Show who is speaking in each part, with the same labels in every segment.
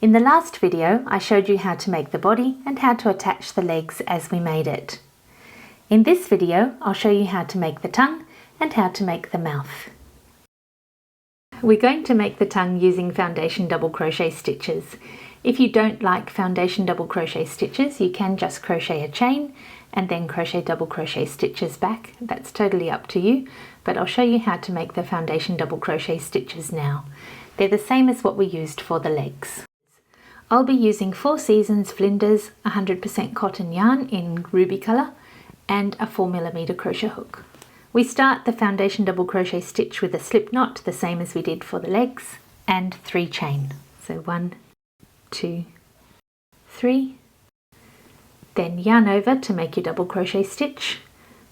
Speaker 1: In the last video, I showed you how to make the body and how to attach the legs as we made it. In this video, I'll show you how to make the tongue and how to make the mouth. We're going to make the tongue using foundation double crochet stitches. If you don't like foundation double crochet stitches, you can just crochet a chain and then crochet double crochet stitches back. That's totally up to you, but I'll show you how to make the foundation double crochet stitches now. They're the same as what we used for the legs. I'll be using 4 Seasons Flinders 100% cotton yarn in ruby colour and a 4mm crochet hook. We start the foundation double crochet stitch with a slip knot, the same as we did for the legs, and 3 chain. So 1, 2, 3. Then yarn over to make your double crochet stitch.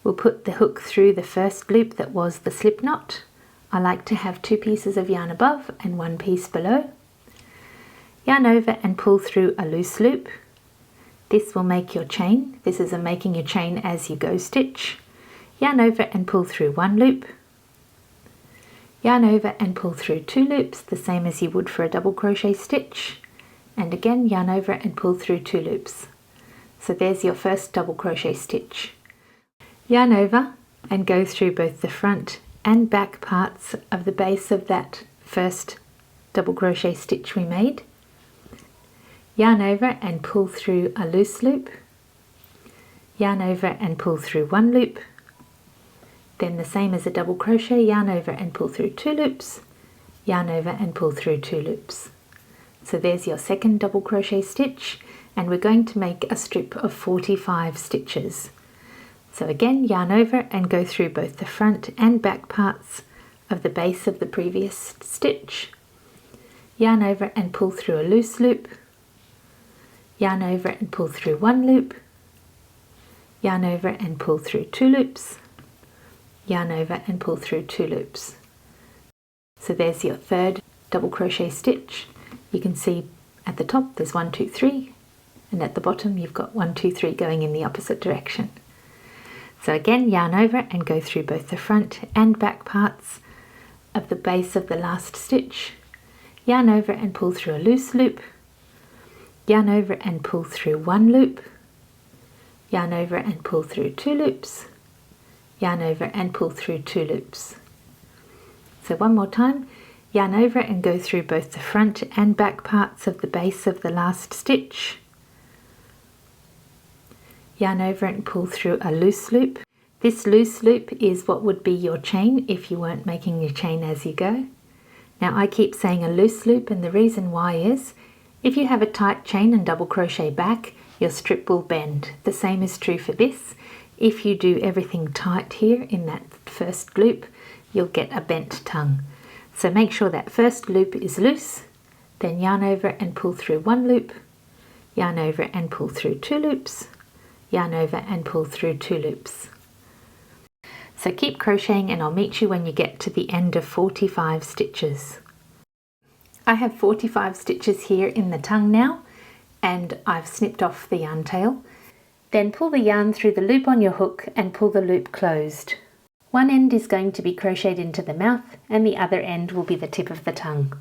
Speaker 1: We'll put the hook through the first loop that was the slip knot. I like to have 2 pieces of yarn above and 1 piece below. Yarn over and pull through a loose loop. This will make your chain. This is a making your chain as you go stitch. Yarn over and pull through 1 loop. Yarn over and pull through 2 loops, the same as you would for a double crochet stitch. And again yarn over and pull through 2 loops. So there's your first double crochet stitch. Yarn over and go through both the front and back parts of the base of that first double crochet stitch we made. Yarn over and pull through a loose loop. Yarn over and pull through 1 loop. Then the same as a double crochet, yarn over and pull through 2 loops. Yarn over and pull through 2 loops. So there's your second double crochet stitch, and we're going to make a strip of 45 stitches. So again, yarn over and go through both the front and back parts of the base of the previous stitch. Yarn over and pull through a loose loop. Yarn over and pull through 1 loop. Yarn over and pull through 2 loops. Yarn over and pull through 2 loops. So there's your third double crochet stitch. You can see at the top there's 1, 2, 3, and at the bottom you've got 1, 2, 3 going in the opposite direction. So again, yarn over and go through both the front and back parts of the base of the last stitch. Yarn over and pull through a loose loop. Yarn over and pull through 1 loop. Yarn over and pull through 2 loops. Yarn over and pull through 2 loops. So one more time, yarn over and go through both the front and back parts of the base of the last stitch. Yarn over and pull through a loose loop. This loose loop is what would be your chain if you weren't making your chain as you go. Now I keep saying a loose loop, and the reason why is if you have a tight chain and double crochet back, your strip will bend. The same is true for this. If you do everything tight here in that first loop, you'll get a bent tongue. So make sure that first loop is loose, then yarn over and pull through 1 loop, yarn over and pull through 2 loops, yarn over and pull through 2 loops. So keep crocheting and I'll meet you when you get to the end of 45 stitches. I have 45 stitches here in the tongue now, and I've snipped off the yarn tail. Then pull the yarn through the loop on your hook and pull the loop closed. One end is going to be crocheted into the mouth and the other end will be the tip of the tongue.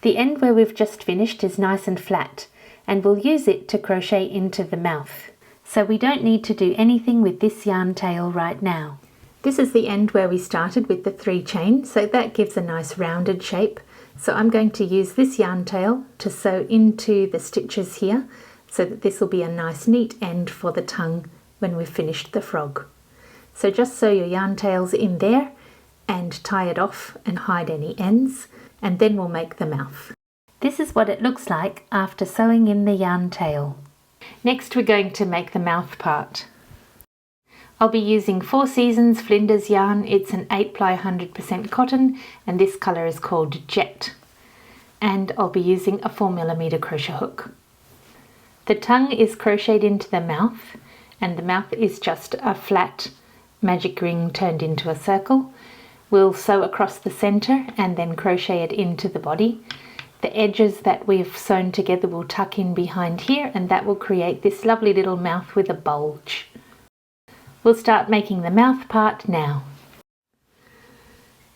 Speaker 1: The end where we've just finished is nice and flat, and we'll use it to crochet into the mouth. So we don't need to do anything with this yarn tail right now. This is the end where we started with the 3 chain, so that gives a nice rounded shape. So I'm going to use this yarn tail to sew into the stitches here, so that this will be a nice neat end for the tongue when we've finished the frog. So just sew your yarn tails in there and tie it off and hide any ends, and then we'll make the mouth. This is what it looks like after sewing in the yarn tail. Next we're going to make the mouth part. I'll be using 4 Seasons Flinders yarn. It's an 8-ply 100% cotton, and this colour is called Jet. And I'll be using a 4mm crochet hook. The tongue is crocheted into the mouth, and the mouth is just a flat magic ring turned into a circle. We'll sew across the centre and then crochet it into the body. The edges that we've sewn together will tuck in behind here, and that will create this lovely little mouth with a bulge. We'll start making the mouth part now.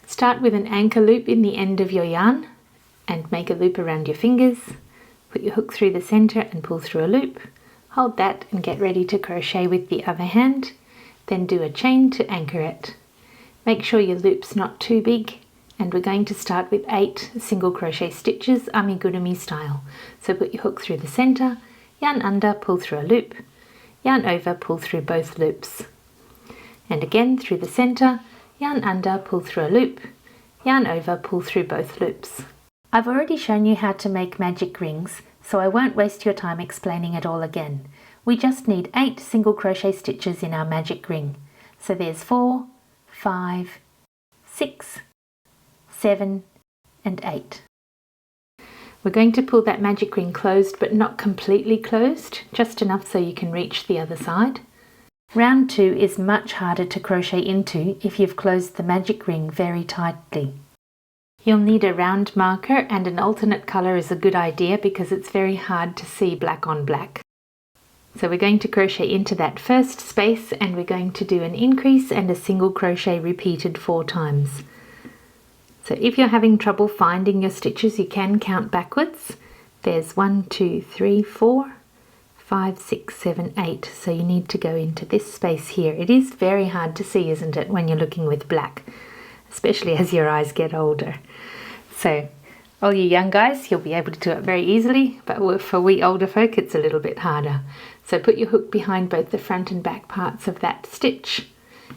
Speaker 1: Start with an anchor loop in the end of your yarn and make a loop around your fingers. Put your hook through the center and pull through a loop. Hold that and get ready to crochet with the other hand. Then do a chain to anchor it. Make sure your loop's not too big, and we're going to start with 8 single crochet stitches amigurumi style. So put your hook through the center, yarn under, pull through a loop, yarn over, pull through both loops. And again through the center, yarn under, pull through a loop, yarn over, pull through both loops. I've already shown you how to make magic rings, so I won't waste your time explaining it all again. We just need 8 single crochet stitches in our magic ring. So there's 4, 5, 6, 7 and 8. We're going to pull that magic ring closed, but not completely closed, just enough so you can reach the other side. Round 2 is much harder to crochet into if you've closed the magic ring very tightly. You'll need a round marker, and an alternate colour is a good idea because it's very hard to see black on black. So we're going to crochet into that first space, and we're going to do an increase and a single crochet repeated 4 times. So if you're having trouble finding your stitches, you can count backwards. There's 1, 2, 3, 4, 5, 6, 7, 8. So you need to go into this space here. It is very hard to see, isn't it, when you're looking with black, especially as your eyes get older. So all you young guys, you'll be able to do it very easily, but for we older folk, it's a little bit harder. So put your hook behind both the front and back parts of that stitch,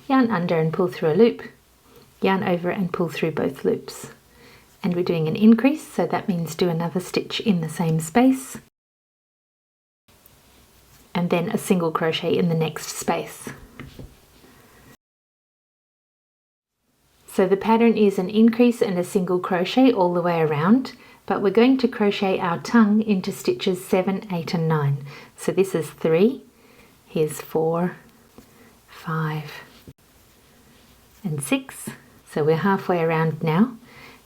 Speaker 1: yarn under and pull through a loop, yarn over and pull through both loops. And we're doing an increase, so that means do another stitch in the same space, and then a single crochet in the next space. So the pattern is an increase and a single crochet all the way around, but we're going to crochet our tongue into stitches 7, 8 and 9. So this is 3, here's 4, 5 and 6. So we're halfway around now,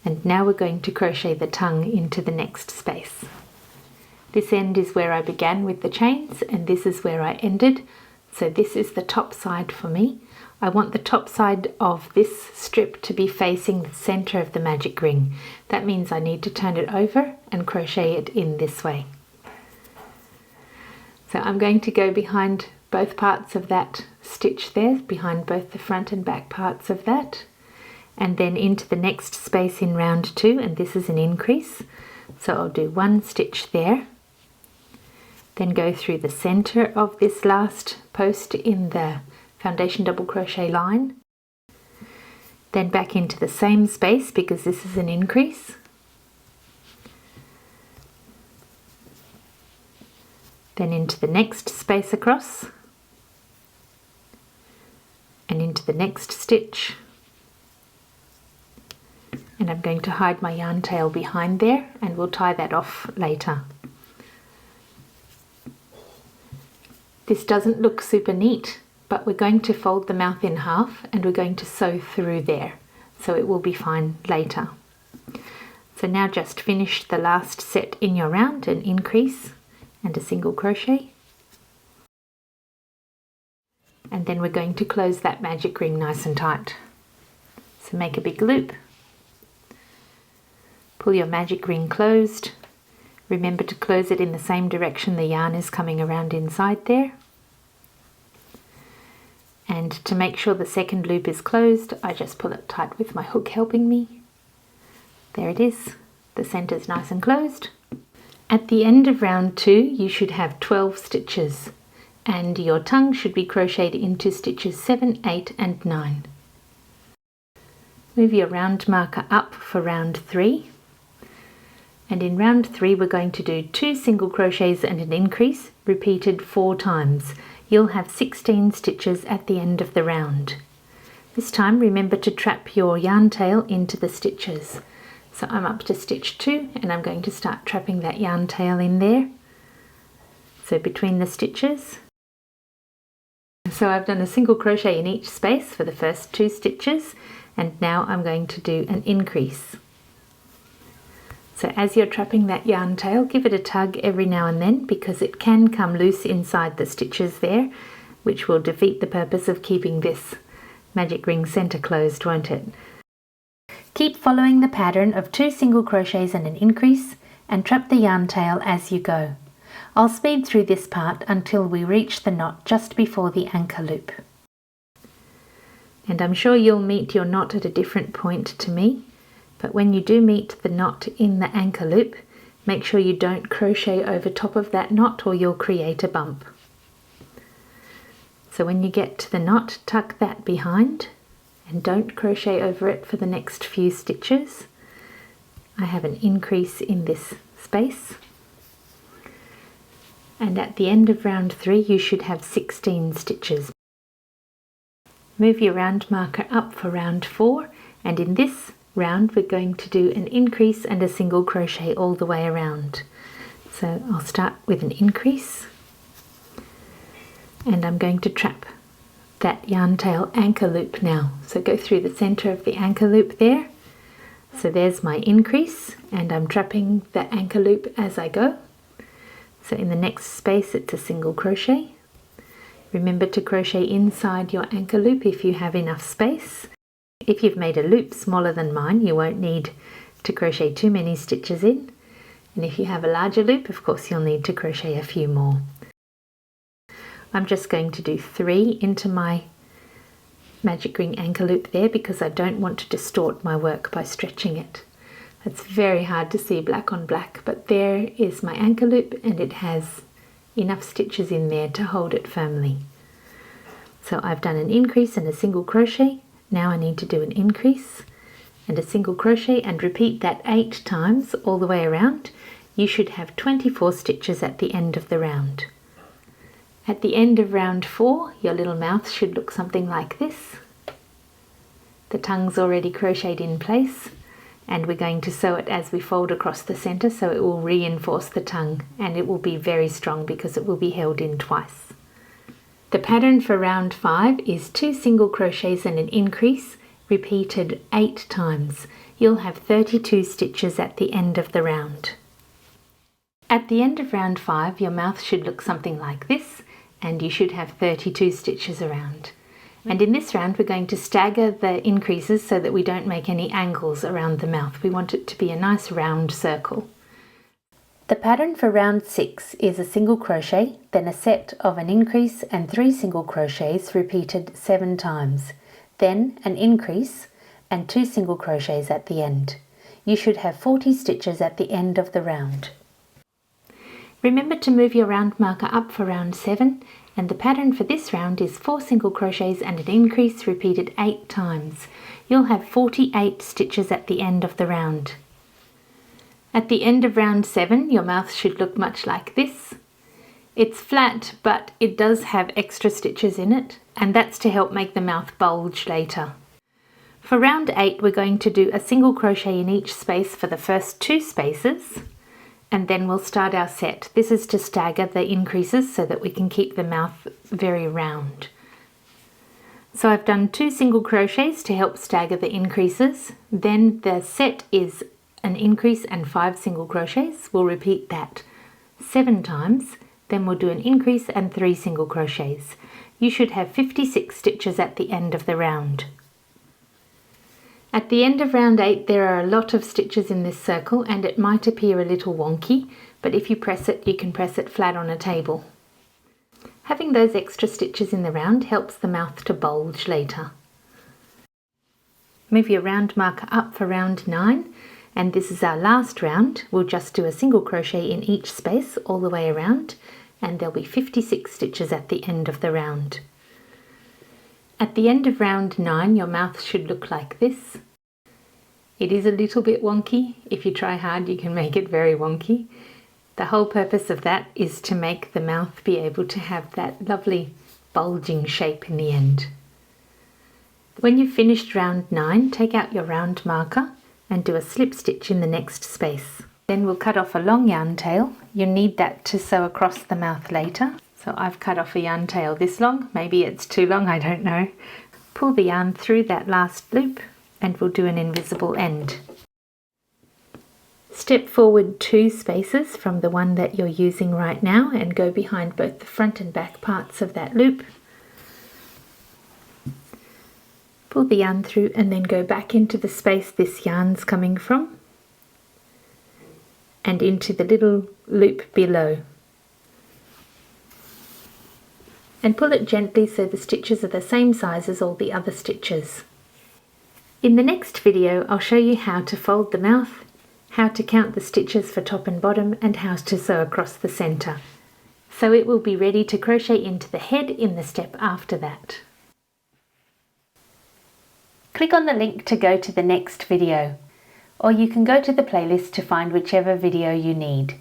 Speaker 1: and now we're going to crochet the tongue into the next space. This end is where I began with the chains, and this is where I ended. So this is the top side for me. I want the top side of this strip to be facing the center of the magic ring. That means I need to turn it over and crochet it in this way. So I'm going to go behind both parts of that stitch there, behind both the front and back parts of that, and then into the next space in round 2, and this is an increase. So I'll do 1 stitch there, then go through the center of this last post in the foundation double crochet line, then back into the same space because this is an increase, then into the next space across, and into the next stitch, and I'm going to hide my yarn tail behind there, and we'll tie that off later. This doesn't look super neat, but we're going to fold the mouth in half and we're going to sew through there, so it will be fine later. So now just finish the last set in your round, an increase and a single crochet, and then we're going to close that magic ring nice and tight. So make a big loop, pull your magic ring closed. Remember to close it in the same direction the yarn is coming around inside there. And to make sure the second loop is closed, I just pull it tight with my hook helping me. There it is. The center's nice and closed. At the end of round 2, you should have 12 stitches, and your tongue should be crocheted into stitches 7, 8 and 9. Move your round marker up for round 3. And in round 3 we're going to do 2 single crochets and an increase, repeated 4 times. You'll have 16 stitches at the end of the round. This time remember to trap your yarn tail into the stitches. So I'm up to stitch 2 and I'm going to start trapping that yarn tail in there. So between the stitches. So I've done a single crochet in each space for the first 2 stitches, and now I'm going to do an increase. So as you're trapping that yarn tail, give it a tug every now and then because it can come loose inside the stitches there, which will defeat the purpose of keeping this magic ring center closed, won't it? Keep following the pattern of 2 single crochets and an increase, and trap the yarn tail as you go. I'll speed through this part until we reach the knot just before the anchor loop. And I'm sure you'll meet your knot at a different point to me, but when you do meet the knot in the anchor loop, make sure you don't crochet over top of that knot or you'll create a bump. So when you get to the knot, tuck that behind and don't crochet over it for the next few stitches. I have an increase in this space. And at the end of round 3 you should have 16 stitches. Move your round marker up for round 4, and in this round we're going to do an increase and a single crochet all the way around. So I'll start with an increase, and I'm going to trap that yarn tail anchor loop now. So go through the center of the anchor loop there. So there's my increase, and I'm trapping the anchor loop as I go. So in the next space it's a single crochet. Remember to crochet inside your anchor loop if you have enough space. If you've made a loop smaller than mine, you won't need to crochet too many stitches in. And if you have a larger loop, of course you'll need to crochet a few more. I'm just going to do 3 into my magic ring anchor loop there because I don't want to distort my work by stretching it. It's very hard to see black on black, but there is my anchor loop and it has enough stitches in there to hold it firmly. So I've done an increase and a single crochet. Now I need to do an increase and a single crochet and repeat that 8 times all the way around. You should have 24 stitches at the end of the round. At the end of round 4, your little mouth should look something like this. The tongue's already crocheted in place, and we're going to sew it as we fold across the center so it will reinforce the tongue, and it will be very strong because it will be held in twice. The pattern for round 5 is 2 single crochets and an increase, repeated 8 times. You'll have 32 stitches at the end of the round. At the end of round 5, your mouth should look something like this, and you should have 32 stitches around. And in this round we're going to stagger the increases so that we don't make any angles around the mouth. We want it to be a nice round circle. The pattern for round 6 is a single crochet, then a set of an increase and 3 single crochets repeated 7 times, then an increase and 2 single crochets at the end. You should have 40 stitches at the end of the round. Remember to move your round marker up for round 7, and the pattern for this round is 4 single crochets and an increase repeated 8 times. You'll have 48 stitches at the end of the round. At the end of round 7, your mouth should look much like this. It's flat, but it does have extra stitches in it, and that's to help make the mouth bulge later. For round 8, we're going to do a single crochet in each space for the first 2 spaces, and then we'll start our set. This is to stagger the increases so that we can keep the mouth very round. So I've done 2 single crochets to help stagger the increases. Then the set is an increase and 5 single crochets. We'll repeat that 7 times. Then we'll do an increase and 3 single crochets. You should have 56 stitches at the end of the round. At the end of round 8 there are a lot of stitches in this circle and it might appear a little wonky, but if you press it you can press it flat on a table. Having those extra stitches in the round helps the mouth to bulge later. Move your round marker up for round 9, and this is our last round. We'll just do a single crochet in each space all the way around, and there'll be 56 stitches at the end of the round. At the end of round 9, your mouth should look like this. It is a little bit wonky. If you try hard, you can make it very wonky. The whole purpose of that is to make the mouth be able to have that lovely bulging shape in the end. When you've finished round 9, take out your round marker and do a slip stitch in the next space. Then we'll cut off a long yarn tail. You'll need that to sew across the mouth later. So I've cut off a yarn tail this long, maybe it's too long, I don't know. Pull the yarn through that last loop and we'll do an invisible end. Step forward 2 spaces from the one that you're using right now and go behind both the front and back parts of that loop. Pull the yarn through and then go back into the space this yarn's coming from. and into the little loop below. And pull it gently so the stitches are the same size as all the other stitches. In the next video I'll show you how to fold the mouth, how to count the stitches for top and bottom, and how to sew across the centre. So it will be ready to crochet into the head in the step after that. Click on the link to go to the next video, or you can go to the playlist to find whichever video you need.